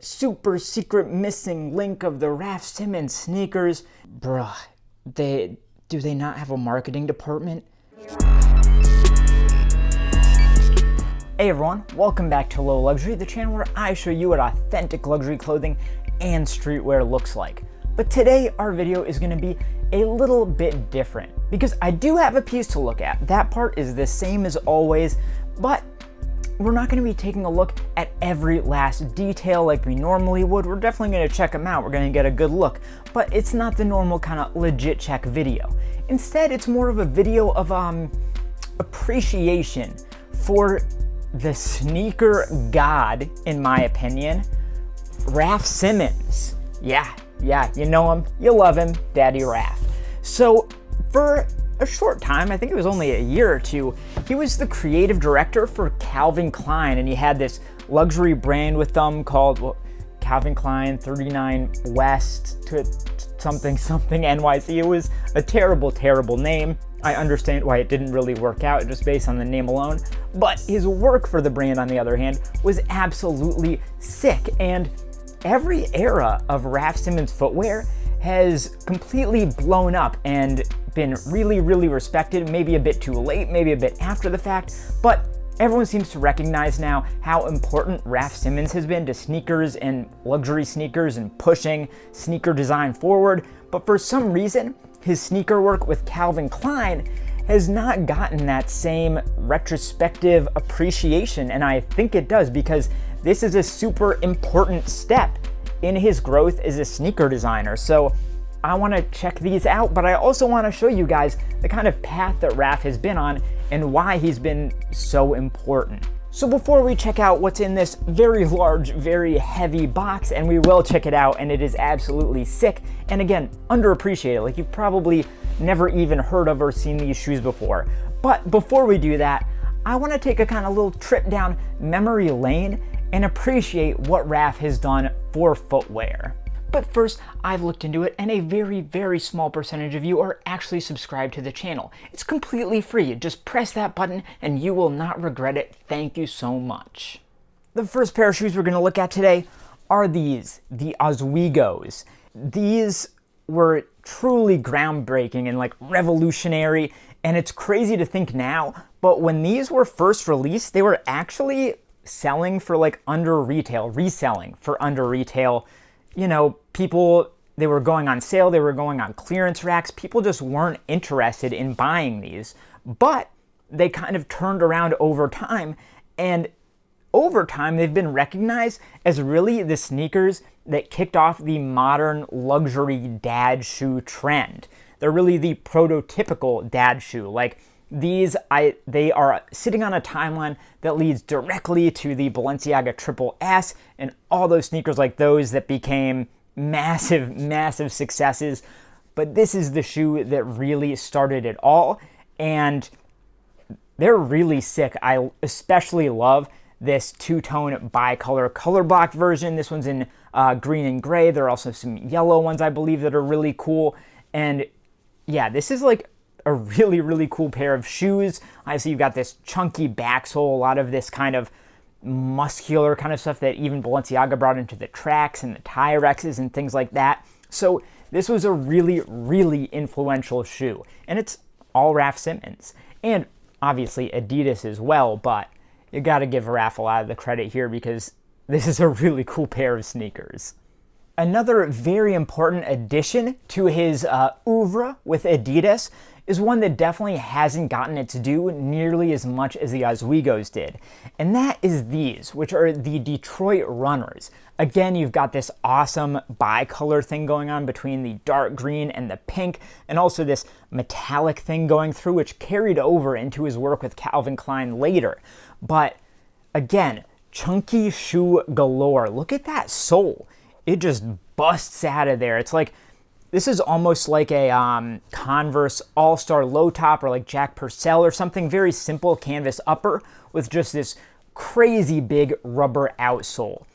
super secret missing link of the Raf Simmons sneakers. Bruh, do they not have a marketing department? Hey everyone, welcome back to Low Luxury, the channel where I show you what authentic luxury clothing and streetwear looks like. But today our video is going to be a little bit different because I do have a piece to look at. That part is the same as always, but we're not going to be taking a look at every last detail like we normally would. We're definitely going to check them out. We're going to get a good look, but it's not the normal kind of legit check video. Instead, it's more of a video of appreciation for the sneaker god, in my opinion, Raf Simmons. Yeah, you know him, you love him, Daddy Raf. So for a short time, I think it was only a year or two, he was the creative director for Calvin Klein, and he had this luxury brand with them called Calvin Klein 39 West to something NYC. It was a terrible name. I understand why it didn't really work out just based on the name alone, but his work for the brand, on the other hand, was absolutely sick. And every era of Raf Simons footwear has completely blown up and been really respected, maybe a bit too late, maybe a bit after the fact, but everyone seems to recognize now how important Raf Simons has been to sneakers and luxury sneakers and pushing sneaker design forward. But for some reason, his sneaker work with Calvin Klein has not gotten that same retrospective appreciation, and I think it does because this is a super important step in his growth as a sneaker designer. So I want to check these out, but I also want to show you guys the kind of path that Raf has been on and why he's been so important. So before we check out what's in this very large, very heavy box, and we will check it out, and it is absolutely sick, and again, underappreciated, like you've probably never even heard of or seen these shoes before. But before we do that, I want to take a kind of little trip down memory lane and appreciate what Raf has done for footwear. But first, I've looked into it, and a very small percentage of you are actually subscribed to the channel. It's completely free. Just press that button and you will not regret it. Thank you so much. The first pair of shoes we're going to look at today are these, the Oswegos. These were truly groundbreaking and like revolutionary, and it's crazy to think now, but when these were first released, they were actually selling for like under retail, reselling for under retail. You know, people, they were going on sale, they were going on clearance racks. People just weren't interested in buying these, but they kind of turned around over time, and over time they've been recognized as really the sneakers that kicked off the modern luxury dad shoe trend. They're really the prototypical dad shoe. Like these, they are sitting on a timeline that leads directly to the Balenciaga Triple S and all those sneakers like those that became massive successes. But this is the shoe that really started it all, and they're really sick. I especially love this two-tone bicolor color block version. This one's in green and gray. There are also some yellow ones, I believe, that are really cool. And yeah, this is like a really cool pair of shoes. Obviously, you've got this chunky backsole, a lot of this kind of muscular kind of stuff that even Balenciaga brought into the tracks and the Tyrexes and things like that. So this was a really influential shoe, and it's all Raf Simons, and obviously Adidas as well, but you got to give Raf a lot of the credit here because this is a really cool pair of sneakers. Another very important addition to his oeuvre with Adidas is one that definitely hasn't gotten its due nearly as much as the Oswegos did. And that is these, which are the Detroit Runners. Again, you've got this awesome bicolor thing going on between the dark green and the pink, and also this metallic thing going through, which carried over into his work with Calvin Klein later. But again, chunky shoe galore. Look at that sole. It just busts out of there. It's like, this is almost like a Converse All-Star low top or like Jack Purcell or something. Very simple canvas upper with just this crazy big rubber outsole.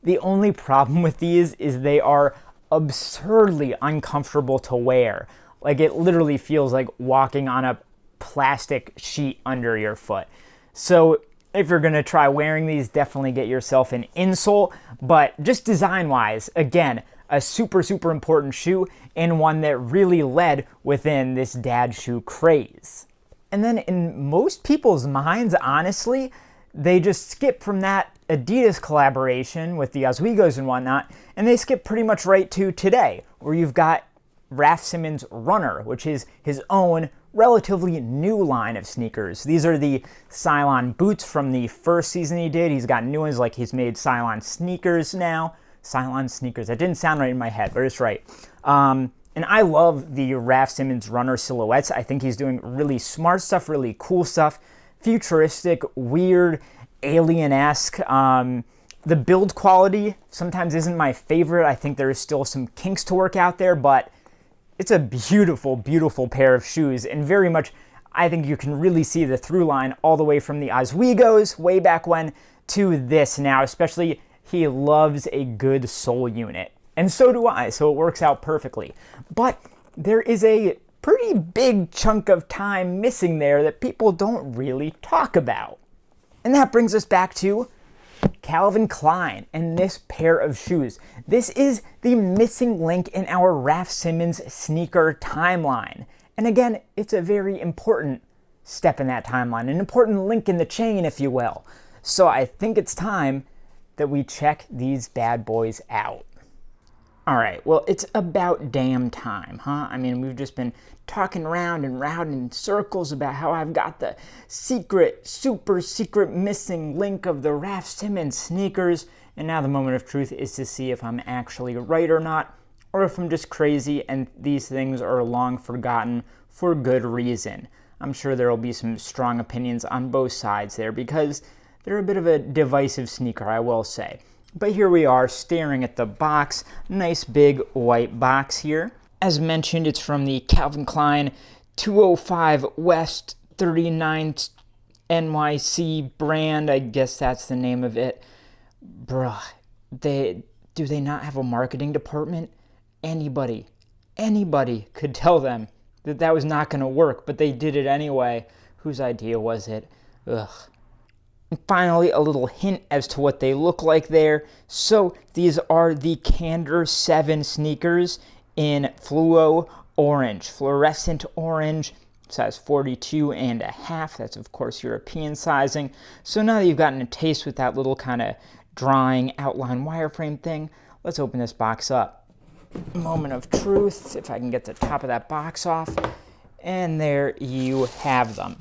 The only problem with these is they are absurdly uncomfortable to wear. Like it literally feels like walking on a plastic sheet under your foot. So If you're gonna try wearing these, definitely get yourself an insole, but just design-wise, again, a super, super important shoe and one that really led within this dad shoe craze. And then in most people's minds, honestly, they just skip from that Adidas collaboration with the Oswegos and whatnot, and they skip pretty much right to today, where you've got Raf Simmons Runner, which is his own relatively new line of sneakers. These are the Cylon boots from the first season he did. He's got new ones, like he's made Cylon sneakers now. Cylon sneakers. That didn't sound right in my head, but it's right. And I love the Raf Simmons Runner silhouettes. I think he's doing really smart stuff, really cool stuff, futuristic, weird, alien-esque. The build quality sometimes isn't my favorite. I think there is still some kinks to work out there, but it's a beautiful, beautiful pair of shoes, and very much, I think you can really see the through line all the way from the Oswegos way back when to this now, especially he loves a good sole unit. And so do I, so it works out perfectly. But there is a pretty big chunk of time missing there that people don't really talk about. And that brings us back to Calvin Klein and this pair of shoes. This is the missing link in our Raf Simmons sneaker timeline. And again, it's a very important step in that timeline, an important link in the chain, if you will. So I think it's time that we check these bad boys out. All right, well, it's about damn time, huh? I mean, we've just been talking round and round in circles about how I've got the secret, super secret missing link of the Raf Simmons sneakers, and now the moment of truth is to see if I'm actually right or not, or if I'm just crazy and these things are long forgotten for good reason. I'm sure there will be some strong opinions on both sides there, because they're a bit of a divisive sneaker, I will say. But here we are staring at the box. Nice big white box here. As mentioned, it's from the Calvin Klein 205 West 39th NYC brand. I guess that's the name of it. Bruh, do they not have a marketing department? Anybody could tell them that that was not going to work, but they did it anyway. Whose idea was it? Ugh. And finally, a little hint as to what they look like there. So these are the Candor 7 sneakers in fluo orange, fluorescent orange, size 42.5. That's, of course, European sizing. So now that you've gotten a taste with that little kind of drawing outline wireframe thing, let's open this box up. Moment of truth, if I can get the top of that box off. And there you have them.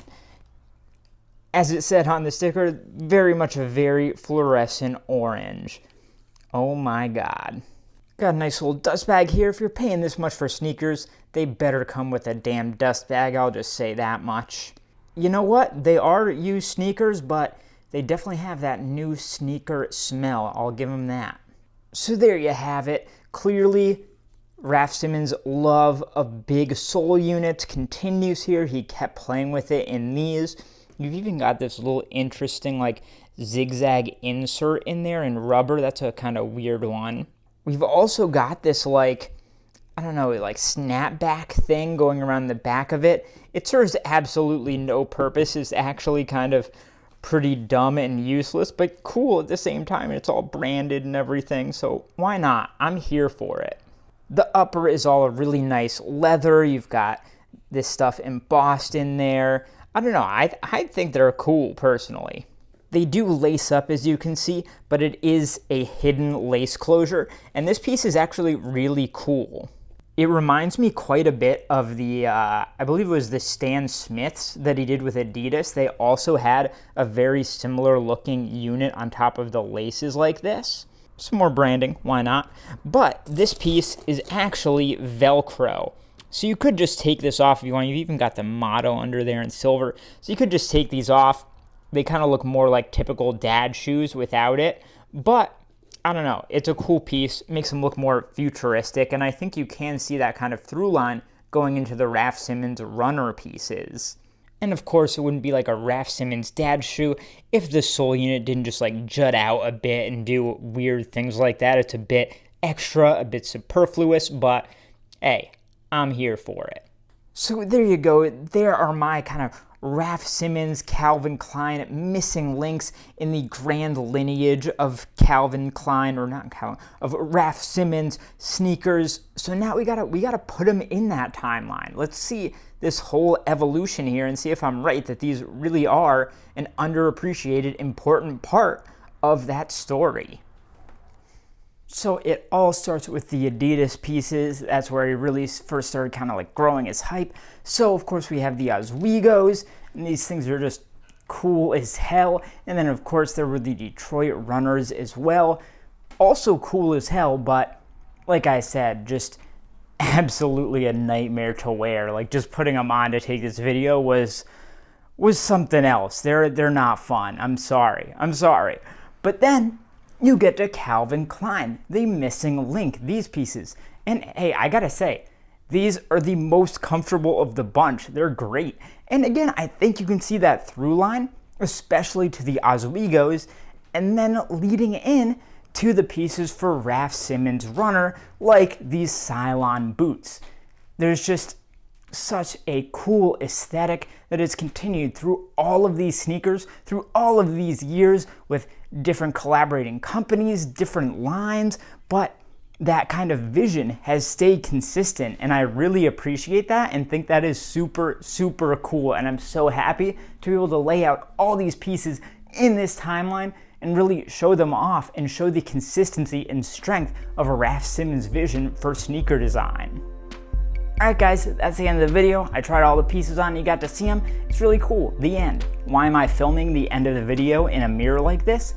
As it said on the sticker, very much a very fluorescent orange. Oh my God. Got a nice little dust bag here. If you're paying this much for sneakers, they better come with a damn dust bag, I'll just say that much. You know what? They are used sneakers, but they definitely have that new sneaker smell. I'll give them that. So there you have it. Clearly, Raf Simmons' love of big sole units continues here. He kept playing with it in these. You've even got this little interesting like zigzag insert in there in rubber. That's a kind of weird one. We've also got this like, I don't know, like snapback thing going around the back of it. It serves absolutely no purpose. It's actually kind of pretty dumb and useless, but cool at the same time. It's all branded and everything, so why not? I'm here for it. The upper is all a really nice leather. You've got this stuff embossed in there. I don't know, I think they're cool, personally. They do lace up, as you can see, but it is a hidden lace closure, and this piece is actually really cool. It reminds me quite a bit of the, I believe it was the Stan Smiths that he did with Adidas. They also had a very similar looking unit on top of the laces like this. Some more branding, why not? But this piece is actually Velcro. So you could just take this off if you want. You've even got the motto under there in silver. So you could just take these off. They kind of look more like typical dad shoes without it. But, I don't know. It's a cool piece. Makes them look more futuristic. And I think you can see that kind of through line going into the Raf Simmons Runner pieces. And of course, it wouldn't be like a Raf Simmons dad shoe if the sole unit didn't just like jut out a bit and do weird things like that. It's a bit extra, a bit superfluous, but hey, I'm here for it. So there you go. There are my kind of Raf Simons, Calvin Klein, missing links in the grand lineage of Calvin Klein, or not Calvin, of Raf Simons sneakers. So now we gotta put them in that timeline. Let's see this whole evolution here and see if I'm right that these really are an underappreciated, important part of that story. So it all starts with the Adidas pieces. That's where he really first started kind of like growing his hype. So of course we have the Oswegos, and these things are just cool as hell. And then of course there were the Detroit runners as well. Also cool as hell, but like I said, just absolutely a nightmare to wear. Like just putting them on to take this video was something else. They're not fun. I'm sorry. But then you get to Calvin Klein, the missing link, these pieces. And hey, I gotta say, these are the most comfortable of the bunch. They're great. And again, I think you can see that through line, especially to the Oswegos, and then leading in to the pieces for Raf Simmons Runner, like these Cylon boots. There's just such a cool aesthetic that has continued through all of these sneakers, through all of these years with different collaborating companies, different lines, but that kind of vision has stayed consistent, and I really appreciate that and think that is super, super cool. And I'm so happy to be able to lay out all these pieces in this timeline and really show them off and show the consistency and strength of a Raf Simons vision for sneaker design. Alright guys, that's the end of the video. I tried all the pieces on, you got to see them. It's really cool. The end. Why am I filming the end of the video in a mirror like this?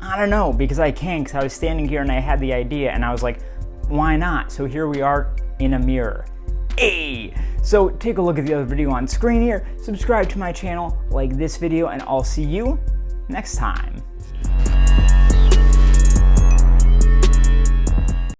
I don't know, because I can, because I was standing here and I had the idea and I was like, why not? So here we are in a mirror. Hey! So take a look at the other video on screen here, subscribe to my channel, like this video, and I'll see you next time.